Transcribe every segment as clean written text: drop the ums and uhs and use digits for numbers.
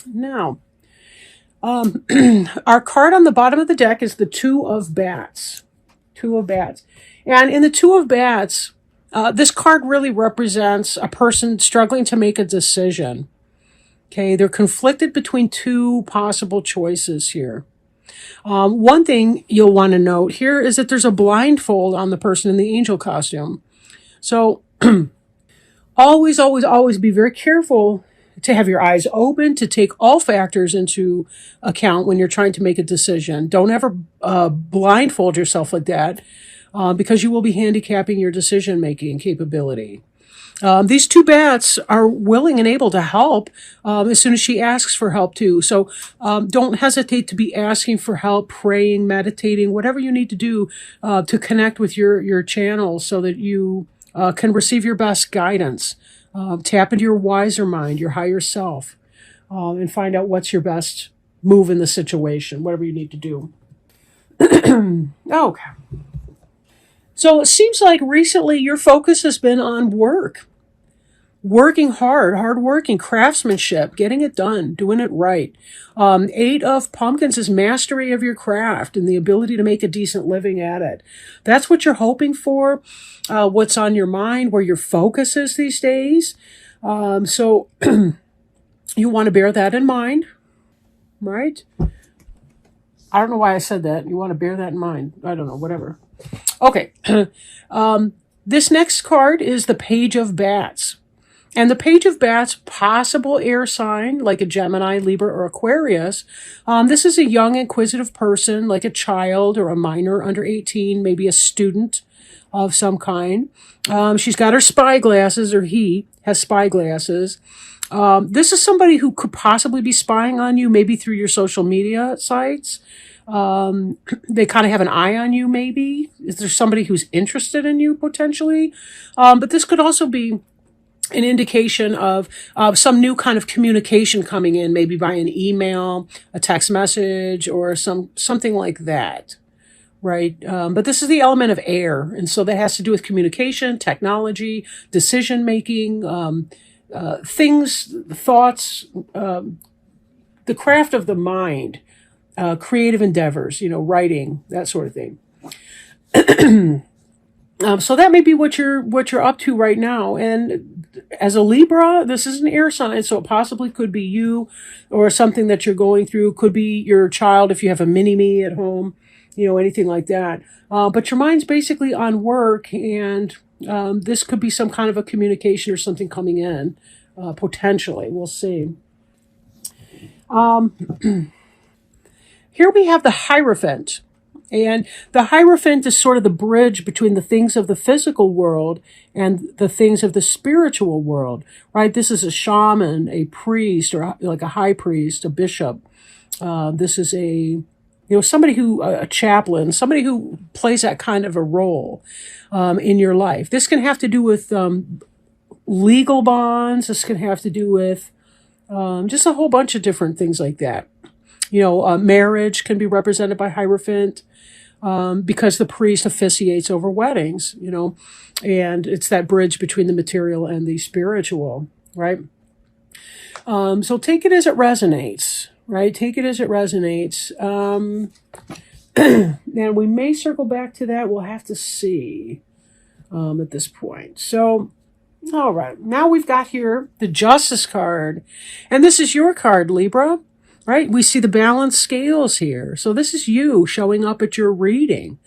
Now, our card on the bottom of the deck is the Two of Bats. Two of Bats. And in the Two of Bats, this card really represents a person struggling to make a decision. Okay, they're conflicted between two possible choices here. One thing you'll want to note here is that there's a blindfold on the person in the angel costume. So always, always, always be very careful to have your eyes open, to take all factors into account when you're trying to make a decision. Don't ever blindfold yourself like that because you will be handicapping your decision-making capability. These two bats are willing and able to help as soon as she asks for help too. So don't hesitate to be asking for help, praying, meditating, whatever you need to do to connect with your channel so that you can receive your best guidance. Tap into your wiser mind, your higher self, and find out what's your best move in the situation, whatever you need to do. Okay. So it seems like recently your focus has been on work. Working hard working, craftsmanship, getting it done, doing it right. Eight of Pumpkins is mastery of your craft and the ability to make a decent living at it. That's what you're hoping for, what's on your mind, where your focus is these days. So you want to bear that in mind, right? I don't know why I said that. You want to bear that in mind. I don't know, whatever. Okay. This next card is the Page of Bats. And the Page of Bats, possible air sign, like a Gemini, Libra, or Aquarius. This is a young, inquisitive person, like a child or a minor under 18, maybe a student of some kind. She's got her spy glasses, or he has spy glasses. This is somebody who could possibly be spying on you, maybe through your social media sites. They kind of have an eye on you, maybe. Is there somebody who's interested in you, potentially? But this could also be an indication of some new kind of communication coming in, maybe by an email, a text message, or something like that, right? But this is the element of air, and so that has to do with communication, technology, decision-making, things, thoughts, the craft of the mind, creative endeavors, writing, that sort of thing. So that may be what you're up to right now. And as a Libra, this is an air sign, so it possibly could be you or something that you're going through. Could be your child if you have a mini-me at home, anything like that. But your mind's basically on work, and this could be some kind of a communication or something coming in, potentially. We'll see. Here we have the Hierophant. And the Hierophant is sort of the bridge between the things of the physical world and the things of the spiritual world, right? This is a shaman, a priest, or like a high priest, a bishop. This is somebody a chaplain, somebody who plays that kind of a role in your life. This can have to do with legal bonds. This can have to do with just a whole bunch of different things like that. Marriage can be represented by Hierophant. Because the priest officiates over weddings, and it's that bridge between the material and the spiritual, right? So take it as it resonates, right? Take it as it resonates. And we may circle back to that. We'll have to see at this point. So, all right. Now we've got here the Justice card. And this is your card, Libra. Right? We see the balanced scales here. So this is you showing up at your reading.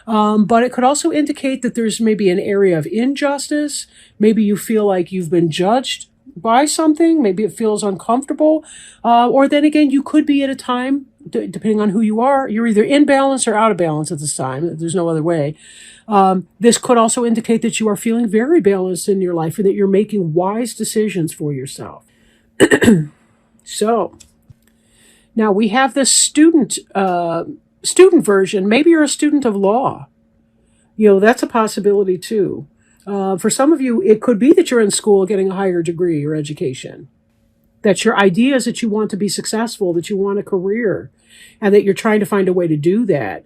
But it could also indicate that there's maybe an area of injustice. Maybe you feel like you've been judged by something. Maybe it feels uncomfortable. Or then again, you could be at a time, depending on who you are, you're either in balance or out of balance at this time. There's no other way. This could also indicate that you are feeling very balanced in your life and that you're making wise decisions for yourself. So, now we have this student version. Maybe you're a student of law. That's a possibility too. For some of you, it could be that you're in school getting a higher degree or education. That your idea is that you want to be successful, that you want a career, and that you're trying to find a way to do that.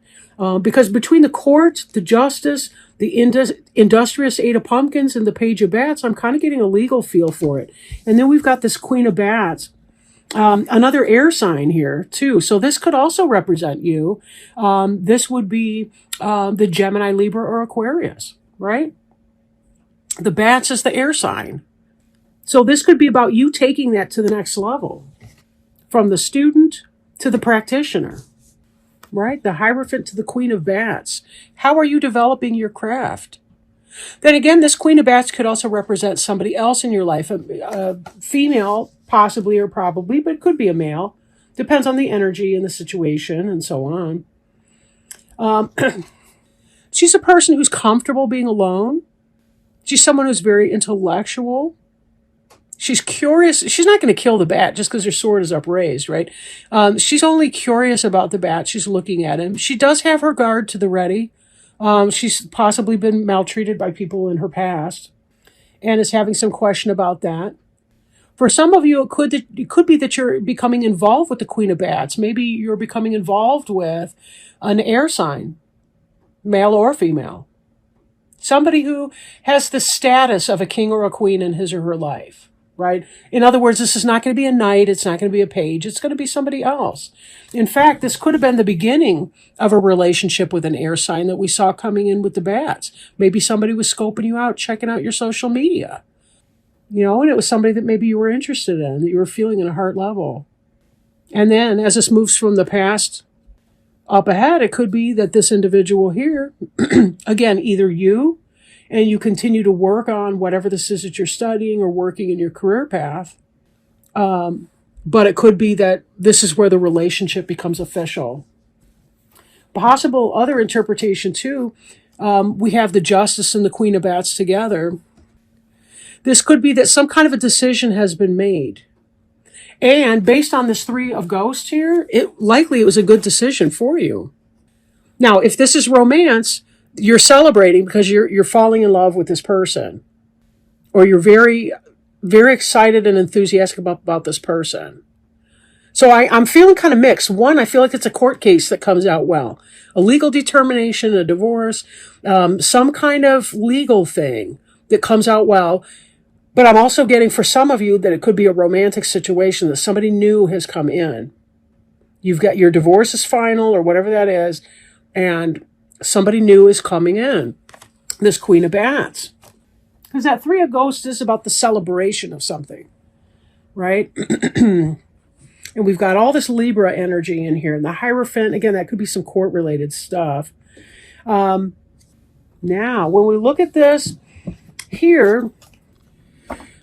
Because between the court, the justice, the industrious Eight of Pumpkins, and the Page of Bats, I'm kind of getting a legal feel for it. And then we've got this Queen of Bats. Another air sign here too. So this could also represent you. This would be the Gemini, Libra, or Aquarius, right? The bats is the air sign. So this could be about you taking that to the next level, from the student to the practitioner, right? The Hierophant to the Queen of Bats. How are you developing your craft? Then again, this Queen of Bats could also represent somebody else in your life, a female, possibly or probably, but it could be a male. Depends on the energy and the situation and so on. She's a person who's comfortable being alone. She's someone who's very intellectual. She's curious. She's not going to kill the bat just because her sword is upraised, right? She's only curious about the bat. She's looking at him. She does have her guard to the ready. She's possibly been maltreated by people in her past and is having some question about that. For some of you, it could be that you're becoming involved with the Queen of Bats. Maybe you're becoming involved with an air sign, male or female. Somebody who has the status of a king or a queen in his or her life, right? In other words, this is not going to be a knight. It's not going to be a page. It's going to be somebody else. In fact, this could have been the beginning of a relationship with an air sign that we saw coming in with the bats. Maybe somebody was scoping you out, checking out your social media. And it was somebody that maybe you were interested in, that you were feeling at a heart level. And then as this moves from the past up ahead, it could be that this individual here, again, either you and you continue to work on whatever this is that you're studying or working in your career path. But it could be that this is where the relationship becomes official. Possible other interpretation too, we have the Justice and the Queen of Bats together. This could be that some kind of a decision has been made. And based on this Three of Ghosts here, it was a good decision for you. Now, if this is romance, you're celebrating because you're falling in love with this person. Or you're very, very excited and enthusiastic about this person. So I'm feeling kind of mixed. One, I feel like it's a court case that comes out well. A legal determination, a divorce, some kind of legal thing that comes out well. But I'm also getting for some of you that it could be a romantic situation that somebody new has come in. You've got your divorce is final or whatever that is, and somebody new is coming in. This Queen of Bats. Because that Three of Ghosts is about the celebration of something, right? And we've got all this Libra energy in here. And the Hierophant, again, that could be some court-related stuff. Now, when we look at this here,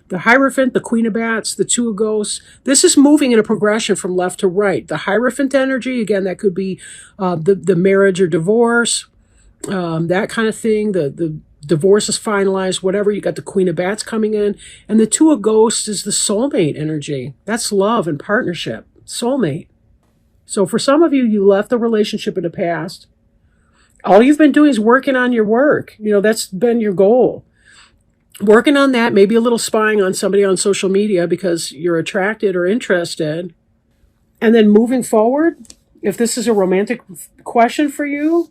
the Hierophant, the Queen of Bats, the Two of Ghosts, this is moving in a progression from left to right. The Hierophant energy, again, that could be the marriage or divorce, that kind of thing. The divorce is finalized, whatever. You got the Queen of Bats coming in. And the Two of Ghosts is the soulmate energy. That's love and partnership, soulmate. So for some of you, you left the relationship in the past. All you've been doing is working on your work. That's been your goal. Working on that, maybe a little spying on somebody on social media because you're attracted or interested. And then moving forward, if this is a romantic question for you,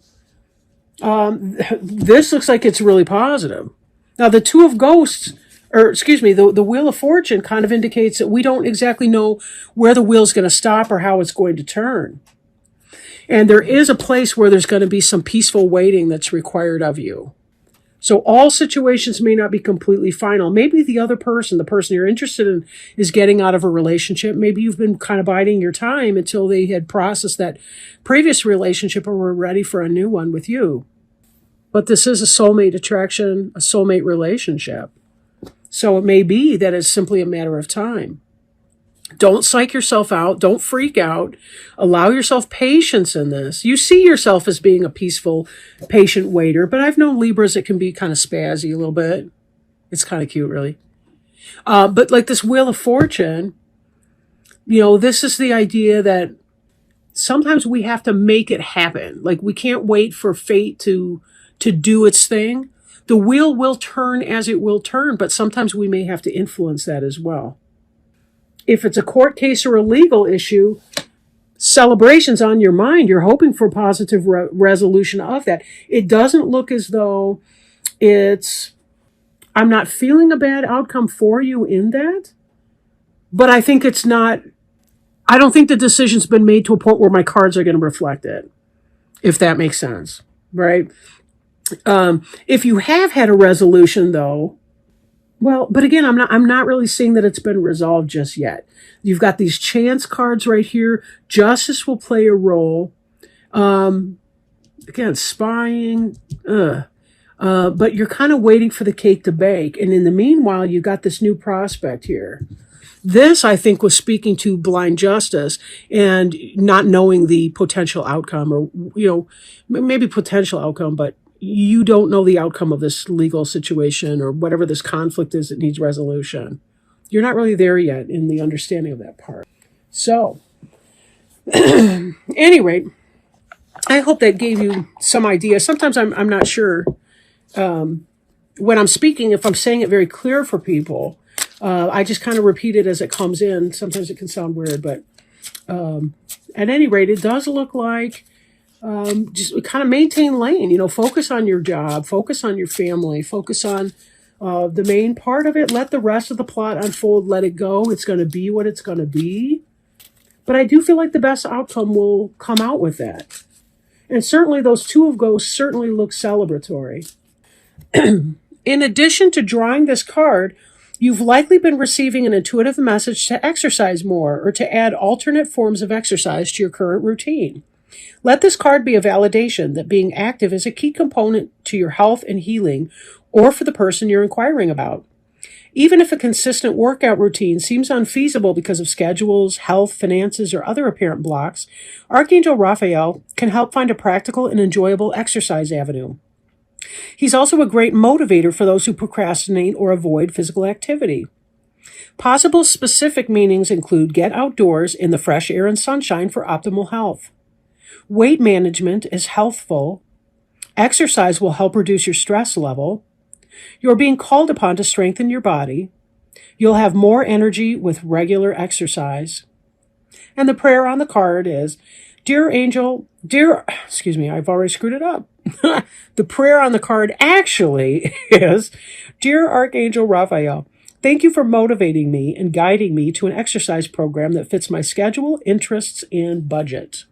this looks like it's really positive. Now, the Two of Ghosts, the Wheel of Fortune kind of indicates that we don't exactly know where the wheel's going to stop or how it's going to turn. And there is a place where there's going to be some peaceful waiting that's required of you. So all situations may not be completely final. Maybe the other person, the person you're interested in, is getting out of a relationship. Maybe you've been kind of biding your time until they had processed that previous relationship or were ready for a new one with you. But this is a soulmate attraction, a soulmate relationship. So it may be that it's simply a matter of time. Don't psych yourself out. Don't freak out. Allow yourself patience in this. You see yourself as being a peaceful, patient waiter, but I've known Libras that can be kind of spazzy a little bit. It's kind of cute, really. But like this Wheel of Fortune, this is the idea that sometimes we have to make it happen. Like we can't wait for fate to do its thing. The wheel will turn as it will turn, but sometimes we may have to influence that as well. If it's a court case or a legal issue, celebration's on your mind. You're hoping for positive resolution of that. It doesn't look as though I'm not feeling a bad outcome for you in that, but I think it's not I don't think the decision's been made to a point where my cards are going to reflect it, if that makes sense, right? If you have had a resolution, though, well, but again, I'm not really seeing that it's been resolved just yet. You've got these chance cards right here. Justice will play a role. Again, spying. But you're kind of waiting for the cake to bake. And in the meanwhile, you got this new prospect here. This, I think, was speaking to blind justice and not knowing the potential outcome, or, maybe potential outcome, but you don't know the outcome of this legal situation or whatever this conflict is that needs resolution. You're not really there yet in the understanding of that part. So, at any rate, I hope that gave you some idea. Sometimes I'm not sure when I'm speaking, if I'm saying it very clear for people. I just kind of repeat it as it comes in. Sometimes it can sound weird, but at any rate, it does look like just kind of maintain lane. Focus on your job, focus on your family, focus on the main part of it. Let the rest of the plot unfold. Let it go. It's going to be what it's going to be. But I do feel like the best outcome will come out with that. And certainly those two of ghosts certainly look celebratory. In addition to drawing this card, you've likely been receiving an intuitive message to exercise more or to add alternate forms of exercise to your current routine. Let this card be a validation that being active is a key component to your health and healing, or for the person you're inquiring about. Even if a consistent workout routine seems unfeasible because of schedules, health, finances, or other apparent blocks, Archangel Raphael can help find a practical and enjoyable exercise avenue. He's also a great motivator for those who procrastinate or avoid physical activity. Possible specific meanings include get outdoors in the fresh air and sunshine for optimal health. Weight management is healthful. Exercise will help reduce your stress level. You're being called upon to strengthen your body. You'll have more energy with regular exercise. And the prayer on the card is, I've already screwed it up. The prayer on the card actually is, Dear Archangel Raphael, thank you for motivating me and guiding me to an exercise program that fits my schedule, interests, and budget.